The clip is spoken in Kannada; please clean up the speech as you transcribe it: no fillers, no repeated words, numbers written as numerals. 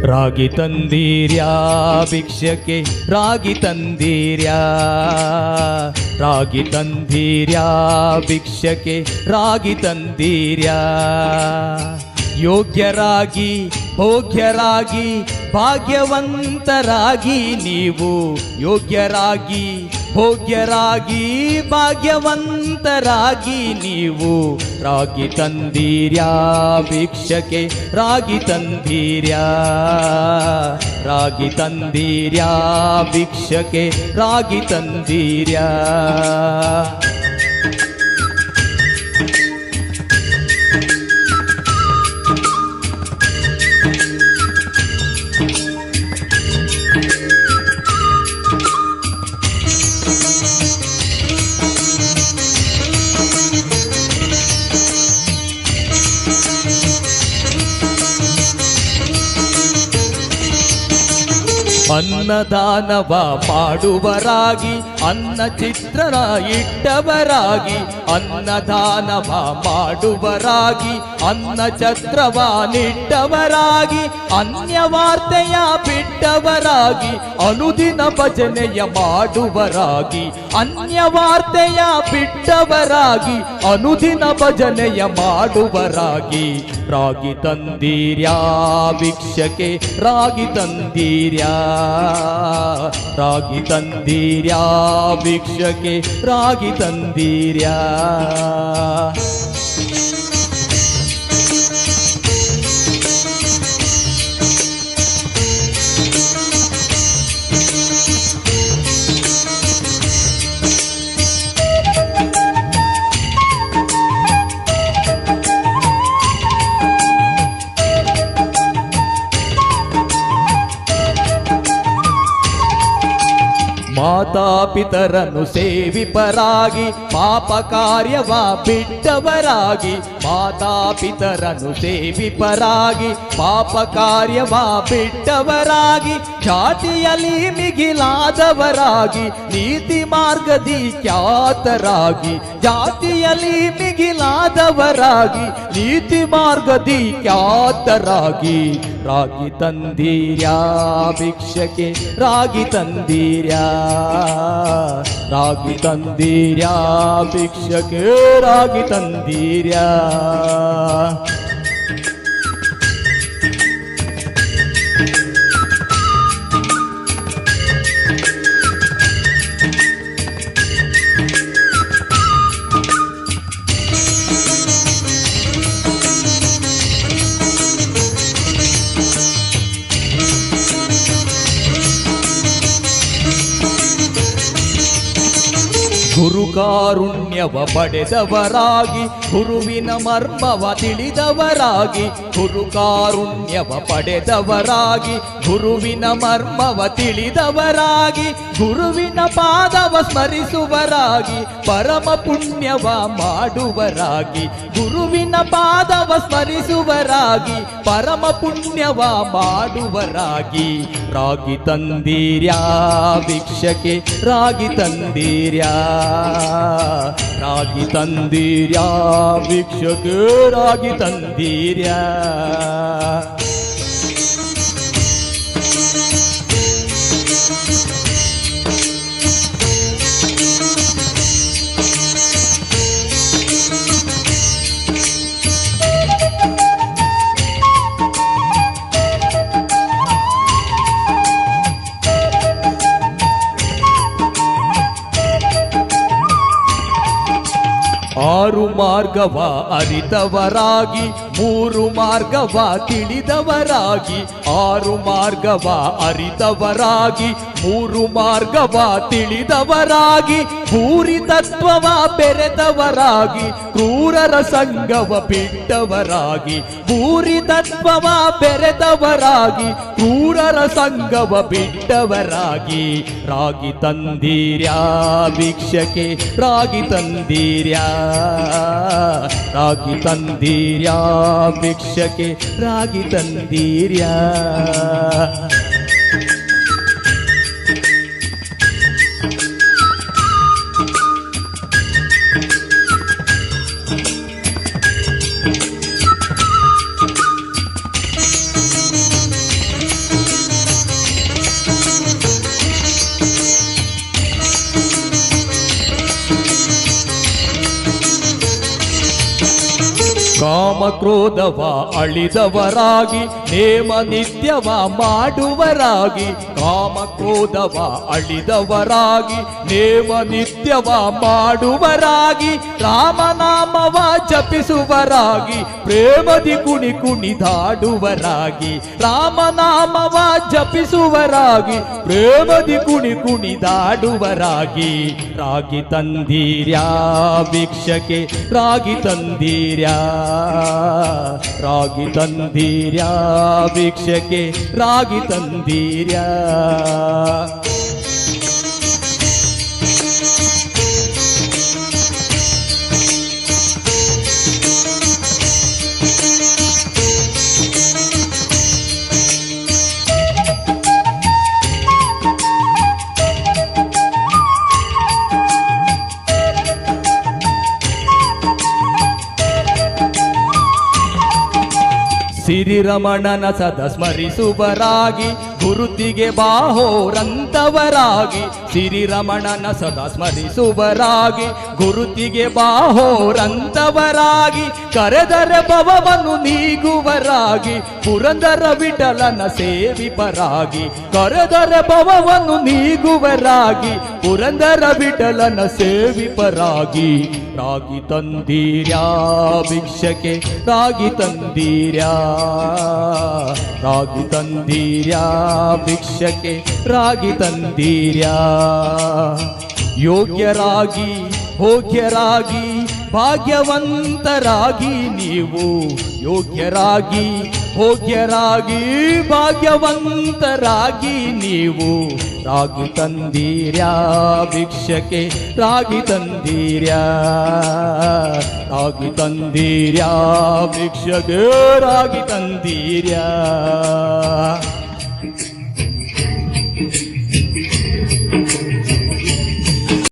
ರಾಗಿ ತಂದೀರ್ಯಾ ಭಿಕ್ಷಕ್ಕೆ ರಾಗಿ ತಂದೀರ್ಯಾ, ರಾಗಿ ತಂದೀರ್ಯಾ ಭಿಕ್ಷಕ್ಕೆ ರಾಗಿ ತಂದೀರ್ಯಾ. ಯೋಗ್ಯರಾಗಿ ಭೋಗ್ಯರಾಗಿ ಭಾಗ್ಯವಂತರಾಗಿ ನೀವು, ಯೋಗ್ಯರಾಗಿ ಭೋಗ್ಯರಾಗಿ ಭಾಗ್ಯವಂತರಾಗಿ ನೀವು. ರಾಗಿ ತಂದೀರ್ಯಾ ಭಿಕ್ಷಕ್ಕೆ ರಾಗಿ ತಂದೀರ್ಯಾ, ರಾಗಿ ತಂದೀರ್ಯಾ ಭಿಕ್ಷಕ್ಕೆ ರಾಗಿ ತಂದೀರ್ಯಾ. ಅನ್ನದಾನವ ಮಾಡುವರಾಗಿ ಅನ್ನ ಚಿತ್ರಣ ಇಟ್ಟವರಾಗಿ, ಅನ್ನದಾನವ ಮಾಡುವರಾಗಿ ಅನ್ನ ಛತ್ರವ ನಿಟ್ಟವರಾಗಿ, ಅನ್ಯವಾರ್ತೆಯ ಬಿಟ್ಟವರಾಗಿ ಅನುದಿನ ಭಜನೆಯ ಮಾಡುವರಾಗಿ, ಅನ್ಯವಾರ್ತೆಯ ಬಿಟ್ಟವರಾಗಿ ಅನುದಿನ ಭಜನೆಯ ಮಾಡುವರಾಗಿ. ರಾಗಿ ತಂದೀರ್ಯಾ ಭಿಕ್ಷಕ್ಕೆ ರಾಗಿ ತಂದೀರ್ಯಾ, ರಾಗಿ ತಂದೀರ್ಯಾ ಭಿಕ್ಷಕ್ಕೆ ರಾಗಿ ತಂದೀರ್ಯಾ. ಮಾತಾಪಿತರನ್ನು ಸೇವಿಪರಾಗಿ ಪಾಪ ಕಾರ್ಯವ ಬಿಟ್ಟವರಾಗಿ, ಮಾತಾಪಿತರನ್ನು ಸೇವಿಪರಾಗಿ ಪಾಪ ಕಾರ್ಯವ ಬಿಟ್ಟವರಾಗಿ, ಜಾತಿಯಲ್ಲಿ ಮಿಗಿಲಾದವರಾಗಿ ನೀತಿ ಮಾರ್ಗದಿ ಖ್ಯಾತರಾಗಿ, ಜಾತಿಯಲ್ಲಿ ಮಿಗಿಲಾದವರಾಗಿ ನೀತಿ ಮಾರ್ಗದಿ ಖ್ಯಾತರಾಗಿ. ರಾಗಿ ತಂದೀರ್ಯಾ ಭಿಕ್ಷಕ್ಕೆ ರಾಗಿ ತಂದೀರ್ಯಾ, ರಾಗಿ ತಂದೀರ್ಯಾ ಭಿಕ್ಷಕ್ಕೆ ರಾಗಿ ತಂದೀರ್ಯಾ. ಗುರು ಕಾರುಣ್ಯವ ಪಡೆದವರಾಗಿ ಗುರುವಿನ ಮರ್ಮವ ತಿಳಿದವರಾಗಿ, ಗುರು ಕಾರುಣ್ಯವ ಪಡೆದವರಾಗಿ ಗುರುವಿನ ಮರ್ಮವ ತಿಳಿದವರಾಗಿ, ಗುರುವಿನ ಪಾದವ ಸ್ಮರಿಸುವರಾಗಿ ಪರಮ ಪುಣ್ಯವ ಮಾಡುವರಾಗಿ, ಗುರುವಿನ ಪಾದವ ಸ್ಮರಿಸುವರಾಗಿ ಪರಮ ಪುಣ್ಯವ ಮಾಡುವರಾಗಿ. ರಾಗಿ ತಂದೀರ್ಯಾ ಭಿಕ್ಷಕ್ಕೆ ರಾಗಿ ತಂದೀರ್ಯಾ, ರಾಗಿ ತಂದೀರ್ಯಾ ಭಿಕ್ಷಕ್ಕೆ ರಾಗಿ ತಂದೀರ್ಯಾ. ಆರು ಮಾರ್ಗವ ಅರಿತವರಾಗಿ ಮೂರು ಮಾರ್ಗವ ತಿಳಿದವರಾಗಿ, ಆರು ಮಾರ್ಗವ ಅರಿತವರಾಗಿ ಮೂರು ಮಾರ್ಗವ ತಿಳಿದವರಾಗಿ, ಭೂರಿ ತತ್ವವ ಬೆರೆತವರಾಗಿ ಕ್ರೂರರ ಸಂಗವ ಬಿಟ್ಟವರಾಗಿ, ಭೂರಿ ತತ್ವವ ಬೆರೆತವರಾಗಿ ಕ್ರೂರರ ಸಂಗವ ಬಿಟ್ಟವರಾಗಿ. ರಾಗಿ ತಂದೀರ್ಯಾ ಭಿಕ್ಷಕ್ಕೆ ರಾಗಿ ತಂದೀರ್ಯಾ, ರಾಗಿ ತಂದೀರ್ಯಾ ಭಿಕ್ಷಕ್ಕೆ ರಾಗಿ ತಂದೀರ್ಯಾ. ಕಾಮ ಕ್ರೋಧವ ಅಳಿದವರಾಗಿ ನೇಮ ನಿತ್ಯವ ಮಾಡುವರಾಗಿ ಕಾಮ ಕ್ರೋಧವ ಅಳಿದವರಾಗಿ ನೇಮ ನಿತ್ಯವ ಮಾಡುವರಾಗಿ ರಾಮನಾಮವ ಜಪಿಸುವರಾಗಿ ಪ್ರೇಮದಿ ಕುಣಿ ಕುಣಿದಾಡುವರಾಗಿ ರಾಮನಾಮವ ಜಪಿಸುವರಾಗಿ ಪ್ರೇಮದಿ ಕುಣಿ ಕುಣಿದಾಡುವರಾಗಿ ರಾಗಿ ತಂದೀರ್ಯಾ ಭಿಕ್ಷಕ್ಕೆ ರಾಗಿ ತಂದೀರ್ಯಾ ರಾಗಿ ತಂದೀರ್ಯಾ ಭಿಕ್ಷಕ್ಕೆ ರಾಗಿ ತಂದೀರ್ಯಾ ಸಿರಿರಮಣನ ಸದ ಸ್ಮರಿಸುವರಾಗಿ ಗುರುತಿಗೆ ಬಾಹೋರಂತವರಾಗಿ ಸಿರಿರಮಣನ ಸದಾ ಸ್ಮರಿಸುವರಾಗಿ ಗುರುತಿಗೆ ಬಾಹೋರಂತವರಾಗಿ ಕರೆದರೆ ಭವವನ್ನು ನೀಗುವರಾಗಿ ಪುರಂದರ ವಿಠಲನ ಸೇವಿಪರಾಗಿ ಕರೆದರೆ ಭವವನ್ನು ನೀಗುವರಾಗಿ ಪುರಂದರ ವಿಠಲನ ಸೇವಿಪರಾಗಿ ರಾಗಿ ತಂದೀರ್ಯಾ ಭಿಕ್ಷಕ್ಕೆ ರಾಗಿ ತಂದೀರ್ಯಾ ರಾಗಿ ತಂದೀರ್ಯಾ ಭಿಕ್ಷಕ್ಕೆ ರಾಗಿ ತಂದೀರ್ಯಾ ಯೋಗ್ಯರಾಗಿ ಭೋಗ್ಯರಾಗಿ ಭಾಗ್ಯವಂತರಾಗಿ ನೀವು ಯೋಗ್ಯರಾಗಿ ಭೋಗ್ಯರಾಗಿ ಭಾಗ್ಯವಂತರಾಗಿ ನೀವು ರಾಗಿ ತಂದೀರ್ಯಾ ಭಿಕ್ಷಕ್ಕೆ ರಾಗಿ ತಂದೀರ್ಯಾ ರಾಗಿ ತಂದೀರ್ಯಾ ಭಿಕ್ಷಕ್ಕೆ ರಾಗಿ ತಂದೀರ್ಯಾ